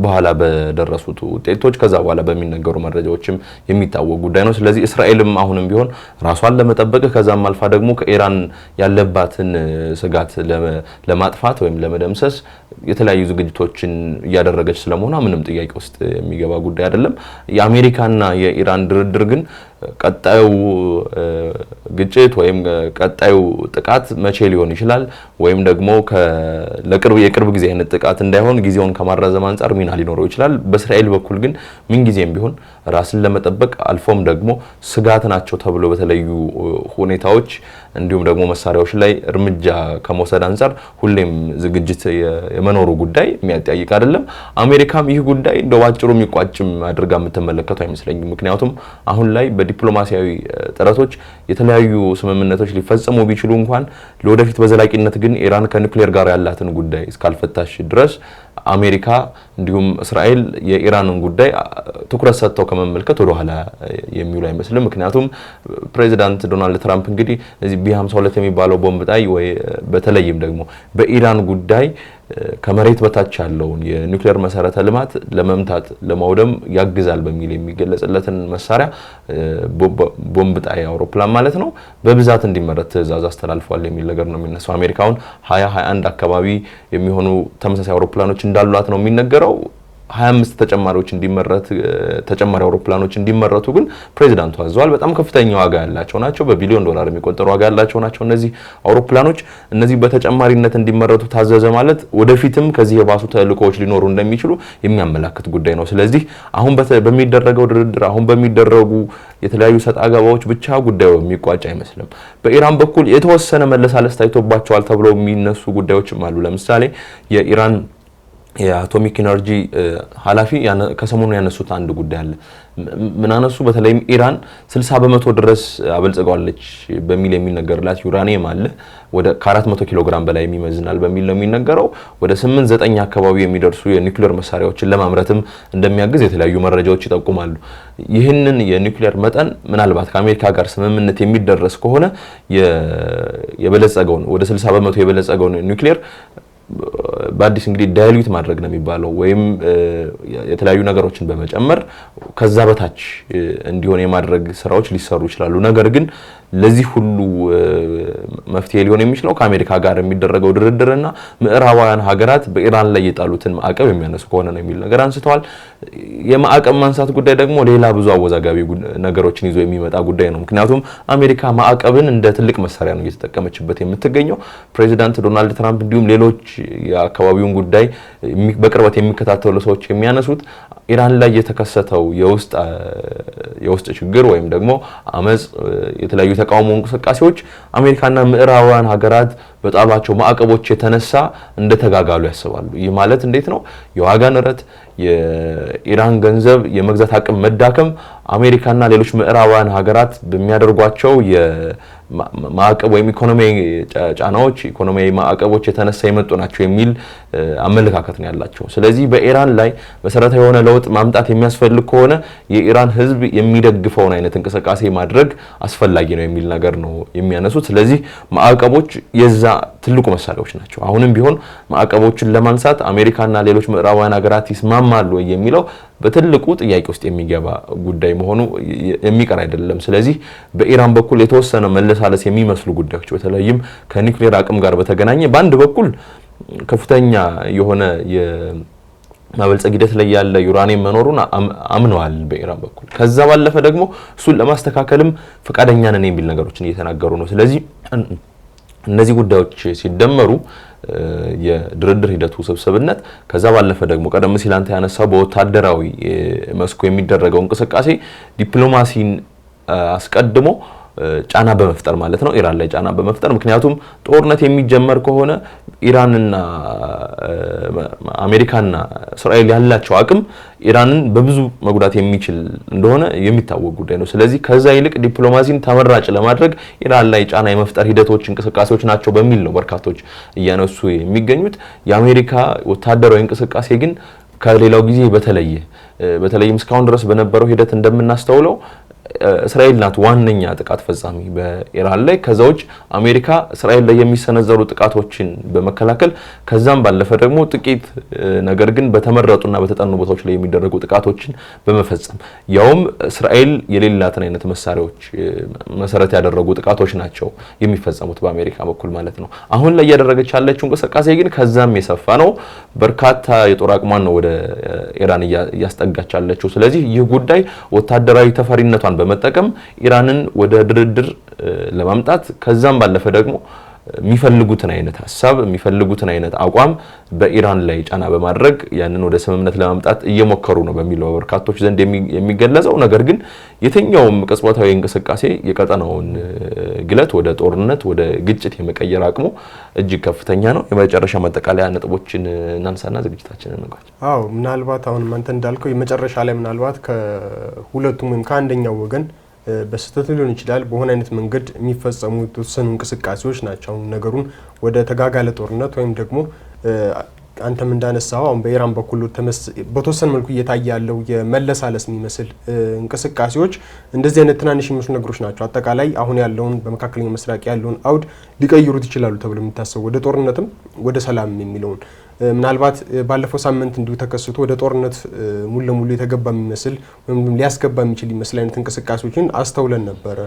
በኋላ በደረሱት ውጤቶች ከዛ በኋላ በሚነገሩ መረጃዎችም የሚታወቅ ጉዳይ ነው። ስለዚህ እስራኤልም አሁንም ቢሆን ራሷን ለመጠበቅ ከዛም አልፋ ደግሞ ከኢራን ያለባትን ስጋት ለማጥፋት ወይም ለመደምሰስ የተለያዩ ዝግጅቶችን እያደረገች ስለመሆኗ ምንም ጥያቄ ውስጥ የሚገባ ጉዳይ አይደለም። የአሜሪካና የኢራን ድርድር ግን ቀጣዩ ግጭት ወይም ቀጣዩ ጥቃት መቼ ሊሆን ይችላል ወይም ደግሞ የቅርብ ጊዜ አይነት ጥቃት እንዳይሆን ጊዜውን ከማራዘም አንፃር ሚና ሊኖረው ይችላል። በእስራኤል በኩል ግን ምን ጊዜም ቢሆን ራስን ለመጠበቅ አልፎም ደግሞ ስጋት ናቸው ተብሎ በተለዩ ሁኔታዎች እንዲሁም ደግሞ መሳሪያዎች ላይ እርምጃ ከመውሰድ አንፃር ሁሌም ዝግጅት የመኖሩ ጉዳይ የሚያጠያይቅ አይደለም። አሜሪካም ይህ ጉዳይ እንደው ባጭሩ የሚቋጭም አድርጋ የምትመለከተው አይመስለኝም። ምክንያቱም አሁን ላይ በዲፕሎማሲያዊ ጥረቶች የተለያዩ ስምምነቶች ሊፈጸሙ ቢችሉ እንኳን ለወደፊት በዘላቂነት ግን ኢራን ከኒውክሌር ጋር ያላትን ጉዳይ እስካልፈታሽ ድረስ አሜሪካ እንዲሁም እስራኤል የኢራንን ጉዳይ ትኩረት ሰጥተው ከመመልከት ወደ ኋላ የሚውሉ አይመስልም። ምክንያቱም ፕሬዚዳንት ዶናልድ ትራምፕ እንግዲህ እዚህ ቢ52 የሚባለው ቦምብ ጣይ ወይ በተለይም ደግሞ በኢራን ጉዳይ ከመሬት በታች ያለውን የኒውክሌር መሰረተ ልማት ለመምታት ለማውደም ያግዛል በሚል የሚገለጽለትን መሳሪያ ቦምብ ጣይ አውሮፕላን ማለት ነው በብዛት እንዲመረት ትዕዛዝ አስተላልፏል የሚል ነገር ነው የሚነሳው። አሜሪካውን 2021 አካባቢ የሚሆኑ ተመሳሳይ አውሮፕላኖች እንዳሏት ነው የሚነገረው። 25 ተጨማሪ አውሮፕላኖች እንዲመረቱ ግን ፕሬዚዳንቱ አዘዋል። በጣም ከፍተኛ ዋጋ ያላቸው ናቸው። በቢሊዮን ዶላር የሚቆጠሩ ዋጋ ያላቸው ናቸው እነዚህ አውሮፕላኖች። እነዚህ በተጨማሪነት እንዲመረቱ ታዘዘ ማለት ወደፊትም ከዚህ የባሱ ተልእኮዎች ሊኖሩ እንደሚችሉ የሚያመላክት ጉዳይ ነው። ስለዚህ አሁን በሚደረገው ድርድር አሁን በሚደረጉ የተለያዩ ሰጣ ገባዎች ብቻ ጉዳዩ የሚቋጭ አይመስልም። በኢራን በኩል የተወሰነ መለሳለስ ታይቶባቸዋል ተብሎ የሚነሱ ጉዳዮችም አሉ። ለምሳሌ የኢራን የአቶሚክ ኢነርጂ ኃላፊ ከሰሞኑ ያነሱት አንድ ጉዳይ አለ። ምን አነሱ? በተለይም ኢራን 60 በመቶ ድረስ አበልጽጋለች በሚል የሚነገርላት ዩራኒየም አለ ወደ ከ400 ኪሎ ግራም በላይ የሚመዝናል በሚል ነው የሚነገረው። ወደ 8-9 አካባቢ የሚደርሱ የኒውክሌር መሳሪያዎችን ለማምረትም እንደሚያግዝ የተለያዩ መረጃዎች ይጠቁማሉ። ይህንን የኒውክሌር መጠን ምናልባት ከአሜሪካ ጋር ስምምነት የሚደረስ ከሆነ የበለጸገውን ወደ 60 በመቶ የበለጸገውን ኒውክሌር በአዲስ እንግዲህ ዳይሉት ማድረግ ነው የሚባለው ወይም የተለያዩ ነገሮችን በመጨመር ከዛ በታች እንዲሆን የማድረግ ስራዎች ሊሰሩ ይችላሉ። ነገር ግን ለዚህ ሁሉ መፍትሄ ሊሆን የሚችለው ከአሜሪካ ጋር የሚደረገው ድርድርና ምዕራባውያን ሀገራት በኢራን ላይ የጣሉትን ማዕቀብ የሚያነሱ ከሆነ ነው የሚል ነገር አንስተዋል። የማዕቀብ ማንሳት ጉዳይ ደግሞ ሌላ ብዙ አወዛጋቢ ነገሮችን ይዞ የሚመጣ ጉዳይ ነው። ምክንያቱም አሜሪካ ማዕቀብን እንደ ትልቅ መሳሪያ ነው እየተጠቀመችበት የምትገኘው። ፕሬዚዳንት ዶናልድ ትራምፕ እንዲሁም ሌሎች የአካባቢውን ጉዳይ በቅርበት የሚከታተሉ ሰዎች የሚያነሱት ኢራን ላይ የተከሰተው የውስጥ ችግር ወይም ደግሞ አመጽ የተለያዩ ተቃውሞ እንቅስቃሴዎች አሜሪካና ምዕራባውያን ሀገራት በጣሏቸው ማዕቀቦች የተነሳ እንደተጋጋሉ ያስባሉ። ይህ ማለት እንዴት ነው? የዋጋ ንረት፣ የኢራን ገንዘብ የመግዛት አቅም መዳከም አሜሪካና ሌሎች ምዕራባውያን ሀገራት በሚያደርጓቸው የማዕቀብ ወይም ኢኮኖሚያዊ ጫናዎች ኢኮኖሚያዊ ማዕቀቦች የተነሳ የመጡ ናቸው የሚል አመለካከት ነው ያላቸው። ስለዚህ በኢራን ላይ መሰረታዊ የሆነ ለውጥ ማምጣት የሚያስፈልግ ከሆነ የኢራን ሕዝብ የሚደግፈውን አይነት እንቅስቃሴ ማድረግ አስፈላጊ ነው የሚል ነገር ነው የሚያነሱት። ስለዚህ ማዕቀቦች የዛ ትልቁ መሳሪያዎች ናቸው። አሁንም ቢሆን ማዕቀቦችን ለማንሳት አሜሪካና ሌሎች ምዕራባውያን ሀገራት ይስማማሉ የሚለው በትልቁ ጥያቄ ውስጥ የሚገባ ጉዳይ መሆኑ የሚቀር አይደለም። ስለዚህ በኢራን በኩል የተወሰነ መለሳለስ የሚመስሉ ጉዳዮች በተለይም ከኒውክሌር አቅም ጋር በተገናኘ በአንድ በኩል ከፍተኛ የሆነ የማበልጸግ ሂደት ላይ ያለ ዩራኒየም መኖሩን አምነዋል በኢራን በኩል። ከዛ ባለፈ ደግሞ እሱን ለማስተካከልም ፈቃደኛ ነን የሚል ነገሮችን እየተናገሩ ነው። ስለዚህ እነዚህ ጉዳዮች ሲደመሩ የድርድር ሂደቱ ስብስብነት ከዛ ባለፈ ደግሞ ቀደም ሲል አንተ ያነሳው በወታደራዊ መስኩ የሚደረገው እንቅስቃሴ ዲፕሎማሲን አስቀድሞ ጫና በመፍጠር ማለት ነው ኢራን ላይ ጫና በመፍጠር ምክንያቱም ጦርነት የሚጀመር ከሆነ ኢራንና አሜሪካና እስራኤል ያላቸው አቅም ኢራንን በብዙ መጉዳት የሚችል እንደሆነ የሚታወቅ ጉዳይ ነው። ስለዚህ ከዛ ይልቅ ዲፕሎማሲን ተመራጭ ለማድረግ ኢራን ላይ ጫና የመፍጠር ሂደቶች እንቅስቃሴዎች ናቸው በሚል ነው በርካቶች እያነሱ የሚገኙት። የአሜሪካ ወታደራዊ እንቅስቃሴ ግን ከሌላው ጊዜ በተለይም እስካሁን ድረስ በነበረው ሂደት እንደምናስተውለው እስራኤል ናት ዋነኛ ጥቃት ፈጻሚ በኢራን ላይ። ከዛውጭ አሜሪካ እስራኤል ላይ የሚሰነዘሩ ጥቃቶችን በመከላከል ከዛም ባለፈ ደግሞ ጥቂት ነገር ግን በተመረጡና በተጠኑ ቦታዎች ላይ የሚደረጉ ጥቃቶችን በመፈጸም ያውም እስራኤል የሌላትን አይነት መሳሪያዎች መሰረት ያደረጉ ጥቃቶች ናቸው የሚፈጸሙት በአሜሪካ በኩል ማለት ነው። አሁን ላይ ያደረገች ያለችው እንቅስቃሴ ግን ከዛም የሰፋ ነው። በርካታ የጦር አቅሟን ነው ወደ ኢራን እያስጠጋች ያለችው። ስለዚህ ይህ ጉዳይ ወታደራዊ ተፈሪነቷን በመጠቀም ኢራንን ወደ ድርድር ለማምጣት ከዛም ባለፈ ደግሞ የሚፈልጉትን አይነት ሐሳብ የሚፈልጉትን አይነት አቋም በኢራን ላይ ጫና በማድረግ ያንን ወደ ስምምነት ለማምጣት እየሞከሩ ነው በሚለው በርካቶች ዘንድ የሚገለጸው። ነገር ግን የትኛውም ቅጽበታዊ እንቅስቃሴ የቀጠናውን ግለት ወደ ጦርነት ወደ ግጭት የመቀየር አቅሙ እጅግ ከፍተኛ ነው። የመጨረሻ መጠቃለያ ነጥቦችን እናንሳና ዝግጅታችንን እንቋጭ። ምናልባት አሁን አንተ እንዳልከው የመጨረሻ ላይ ምናልባት ከሁለቱም ወይም ከአንደኛው ወገን በስተት ሊሆን ይችላል በሆነ አይነት መንገድ የሚፈጸሙ የተወሰኑ እንቅስቃሴዎች ናቸው ነገሩን ወደ ተጋጋለ ጦርነት ወይም ደግሞ አንተም እንዳነሳው አሁን በኢራን በኩል በተወሰነ መልኩ እየታየ ያለው የመለሳለስ የሚመስል እንቅስቃሴዎች እንደዚህ አይነት ትናንሽ የሚመስሉ ነገሮች ናቸው አጠቃላይ አሁን ያለውን በመካከለኛው ምስራቅ ያለውን አውድ ሊቀይሩት ይችላሉ ተብሎ የሚታሰቡ ወደ ጦርነትም ወደ ሰላም የሚለውን ምናልባት ባለፈው ሳምንት እንዲሁ ተከስቶ ወደ ጦርነት ሙሉ ለሙሉ የተገባ የሚመስል ወይም ሊያስገባ የሚችል ይመስል አይነት እንቅስቃሴዎችን አስተውለን ነበር።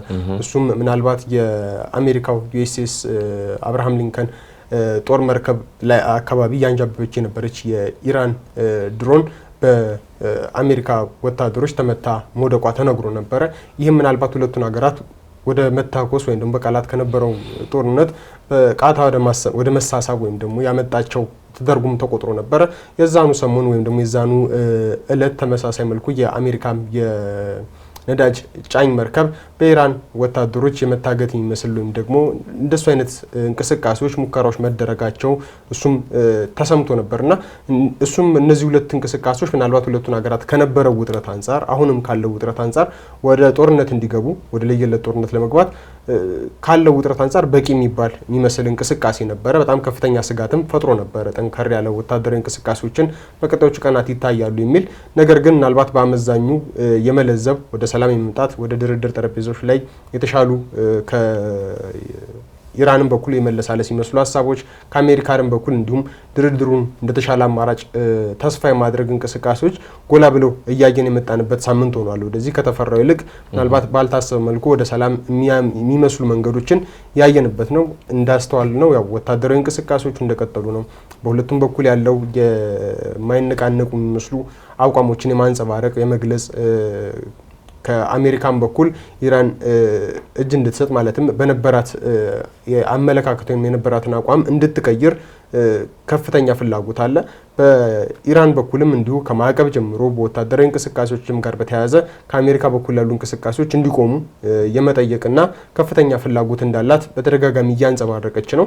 እሱም ምናልባት የአሜሪካው ዩኤስኤስ አብርሃም ሊንከን ጦር መርከብ ላይ አካባቢ ያንጃበበች የነበረች የኢራን ድሮን በአሜሪካ ወታደሮች ተመታ መውደቋ ተነግሮ ነበረ። ይህም ምናልባት ሁለቱን ሀገራት ወደ መታኮስ ወይም ደግሞ በቃላት ከነበረው ጦርነት በቃታ ወደ መሳሳብ ወይም ደግሞ ያመጣቸው ተደርጎም ተቆጥሮ ነበር። የዛኑ ሰሞን ወይም ደግሞ የዛኑ እለት ተመሳሳይ መልኩ የአሜሪካም የነዳጅ ጫኝ መርከብ በኢራን ወታደሮች የመታገት የሚመስል ወይም ደግሞ እንደሱ አይነት እንቅስቃሴዎች ሙከራዎች መደረጋቸው እሱም ተሰምቶ ነበርና እሱም እነዚህ ሁለት እንቅስቃሴዎች ምናልባት ሁለቱን ሀገራት ከነበረው ውጥረት አንፃር አሁንም ካለው ውጥረት አንፃር ወደ ጦርነት እንዲገቡ ወደ ለየለት ጦርነት ለመግባት ካለው ውጥረት አንፃር በቂ የሚመስል እንቅስቃሴ ነበረ። በጣም ከፍተኛ ስጋትም ፈጥሮ ነበረ። ጠንከር ያለ ወታደራዊ እንቅስቃሴዎችን በቀጣዮቹ ቀናት ይታያሉ የሚል ነገር ግን ምናልባት በአመዛኙ የመለዘብ ወደ ሰላም የመምጣት ወደ ድርድር ጠረጴዛዎች ላይ የተሻሉ ኢራንን በኩል የመለሳለስ ይመስሉ ሀሳቦች ከአሜሪካን በኩል እንዲሁም ድርድሩን እንደተሻለ አማራጭ ተስፋ የማድረግ እንቅስቃሴዎች ጎላ ብለው እያየን የመጣንበት ሳምንት ሆኗል። ወደዚህ ከተፈራው ይልቅ ምናልባት ባልታሰበ መልኩ ወደ ሰላም የሚመስሉ መንገዶችን ያየንበት ነው። እንዳስተዋል ነው ያው ወታደራዊ እንቅስቃሴዎቹ እንደቀጠሉ ነው። በሁለቱም በኩል ያለው የማይነቃነቁ የሚመስሉ አቋሞችን የማንጸባረቅ የመግለጽ ከአሜሪካን በኩል ኢራን እጅ እንድትሰጥ ማለትም በነበራት የአመለካከት ወይም የነበራትን አቋም እንድትቀይር ከፍተኛ ፍላጎት አለ። በኢራን በኩልም እንዲሁ ከማዕቀብ ጀምሮ በወታደራዊ እንቅስቃሴዎችም ጋር በተያያዘ ከአሜሪካ በኩል ያሉ እንቅስቃሴዎች እንዲቆሙ የመጠየቅና ከፍተኛ ፍላጎት እንዳላት በተደጋጋሚ እያንጸባረቀች ነው።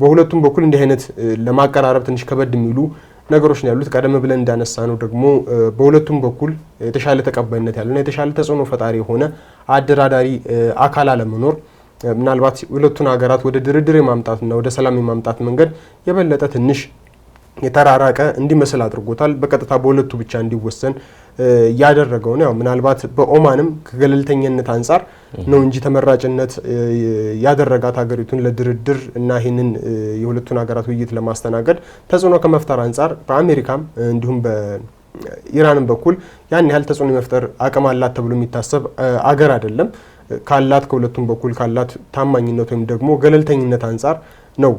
በሁለቱም በኩል እንዲህ አይነት ለማቀራረብ ትንሽ ከበድ የሚሉ ነገሮች ነው ያሉት። ቀደም ብለን እንዳነሳ ነው ደግሞ በሁለቱም በኩል የተሻለ ተቀባይነት ያለና የተሻለ ተጽዕኖ ፈጣሪ የሆነ አደራዳሪ አካል አለመኖር ምናልባት ሁለቱን ሀገራት ወደ ድርድር የማምጣትና ወደ ሰላም የማምጣት መንገድ የበለጠ ትንሽ የተራራቀ እንዲመስል አድርጎታል። በቀጥታ በሁለቱ ብቻ እንዲወሰን ያደረገው ነው። ያው ምናልባት በኦማንም ከገለልተኝነት አንፃር ነው እንጂ ተመራጭነት ያደረጋት ሀገሪቱን ለድርድር እና ይህንን የሁለቱን ሀገራት ውይይት ለማስተናገድ ተጽዕኖ ከመፍጠር አንፃር በአሜሪካም እንዲሁም በኢራንም በኩል ያን ያህል ተጽዕኖ የመፍጠር አቅም አላት ተብሎ የሚታሰብ አገር አይደለም። ካላት ከሁለቱም በኩል ካላት ታማኝነት ወይም ደግሞ ገለልተኝነት አንፃር ነው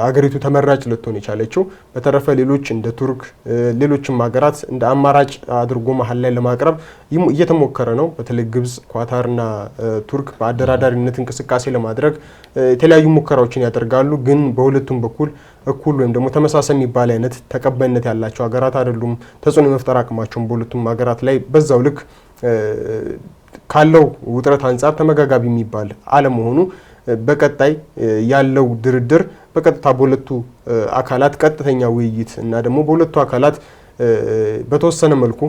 አገሪቱ ተመራጭ ልትሆን የቻለችው። በተረፈ ሌሎች እንደ ቱርክ ሌሎችም ሀገራት እንደ አማራጭ አድርጎ መሀል ላይ ለማቅረብ እየተሞከረ ነው። በተለይ ግብጽ፣ ኳታርና ቱርክ በአደራዳሪነት እንቅስቃሴ ለማድረግ የተለያዩ ሙከራዎችን ያደርጋሉ። ግን በሁለቱም በኩል እኩል ወይም ደግሞ ተመሳሳይ የሚባል አይነት ተቀባይነት ያላቸው ሀገራት አይደሉም። ተጽዕኖ የመፍጠር አቅማቸውን በሁለቱም ሀገራት ላይ በዛው ልክ ካለው ውጥረት አንጻር ተመጋጋቢ የሚባል አለመሆኑ በቀጣይ ያለው ድርድር በቀጥታ በሁለቱ አካላት ቀጥተኛ ውይይት እና ደግሞ በሁለቱ አካላት በተወሰነ መልኩ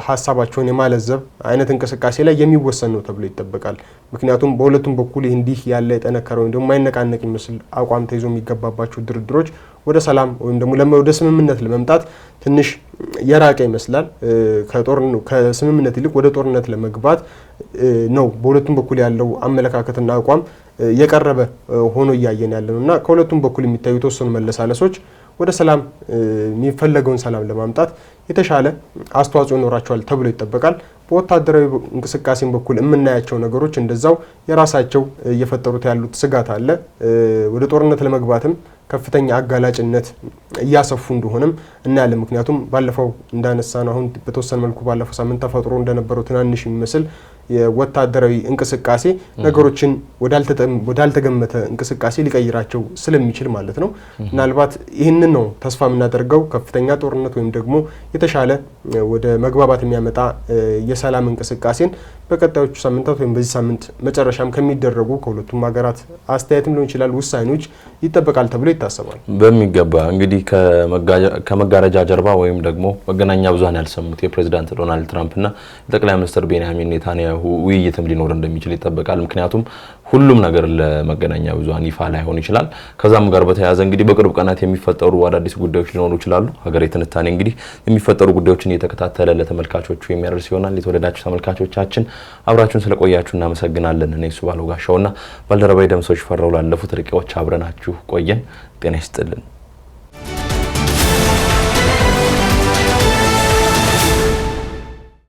ሀሳባቸውን የማለዘብ አይነት እንቅስቃሴ ላይ የሚወሰን ነው ተብሎ ይጠበቃል። ምክንያቱም በሁለቱም በኩል እንዲህ ያለ የጠነከረ ወይም ደግሞ ማይነቃነቅ ይመስል አቋም ተይዞ የሚገባባቸው ድርድሮች ወደ ሰላም ወይም ደግሞ ወደ ስምምነት ለመምጣት ትንሽ የራቀ ይመስላል። ከስምምነት ይልቅ ወደ ጦርነት ለመግባት ነው በሁለቱም በኩል ያለው አመለካከትና አቋም የቀረበ ሆኖ እያየን ያለ ነው እና ከሁለቱም በኩል የሚታዩ የተወሰኑ መለሳለሶች ወደ ሰላም የሚፈለገውን ሰላም ለማምጣት የተሻለ አስተዋጽኦ ይኖራቸዋል ተብሎ ይጠበቃል። በወታደራዊ እንቅስቃሴን በኩል የምናያቸው ነገሮች እንደዛው የራሳቸው እየፈጠሩት ያሉት ስጋት አለ። ወደ ጦርነት ለመግባትም ከፍተኛ አጋላጭነት እያሰፉ እንደሆነም እናያለን። ምክንያቱም ባለፈው እንዳነሳ ነው አሁን በተወሰነ መልኩ ባለፈው ሳምንት ተፈጥሮ እንደነበረው ትናንሽ የሚመስል የወታደራዊ እንቅስቃሴ ነገሮችን ወዳልተገመተ እንቅስቃሴ ሊቀይራቸው ስለሚችል ማለት ነው። ምናልባት ይህንን ነው ተስፋ የምናደርገው ከፍተኛ ጦርነት ወይም ደግሞ የተሻለ ወደ መግባባት የሚያመጣ የሰላም እንቅስቃሴን በቀጣዮቹ ሳምንታት ወይም በዚህ ሳምንት መጨረሻም ከሚደረጉ ከሁለቱም ሀገራት አስተያየትም ሊሆን ይችላል ውሳኔዎች ይጠበቃል ተብሎ ይታሰባል። በሚገባ እንግዲህ ከመጋረጃ ጀርባ ወይም ደግሞ መገናኛ ብዙሃን ያልሰሙት የፕሬዝዳንት ዶናልድ ትራምፕና የጠቅላይ ሚኒስትር ቤንያሚን ኔታንያሁ ውይይትም ሊኖር እንደሚችል ይጠበቃል። ምክንያቱም ሁሉም ነገር ለመገናኛ ብዙሃን ይፋ ላይሆን ይችላል። ከዛም ጋር በተያያዘ እንግዲህ በቅርብ ቀናት የሚፈጠሩ አዳዲስ ጉዳዮች ሊኖሩ ይችላሉ። ሀገሬ ትንታኔ እንግዲህ የሚፈጠሩ ጉዳዮችን እየተከታተለ ለተመልካቾቹ የሚያደርስ ይሆናል። የተወደዳችሁ ተመልካቾቻችን አብራችሁን ስለቆያችሁ እናመሰግናለን። እኔ እሱ ባለው ጋሻውና ባልደረባዬ ደምሰው ሽፈራው ላለፉት ደቂቃዎች አብረናችሁ ቆየን። ጤና ይስጥልን።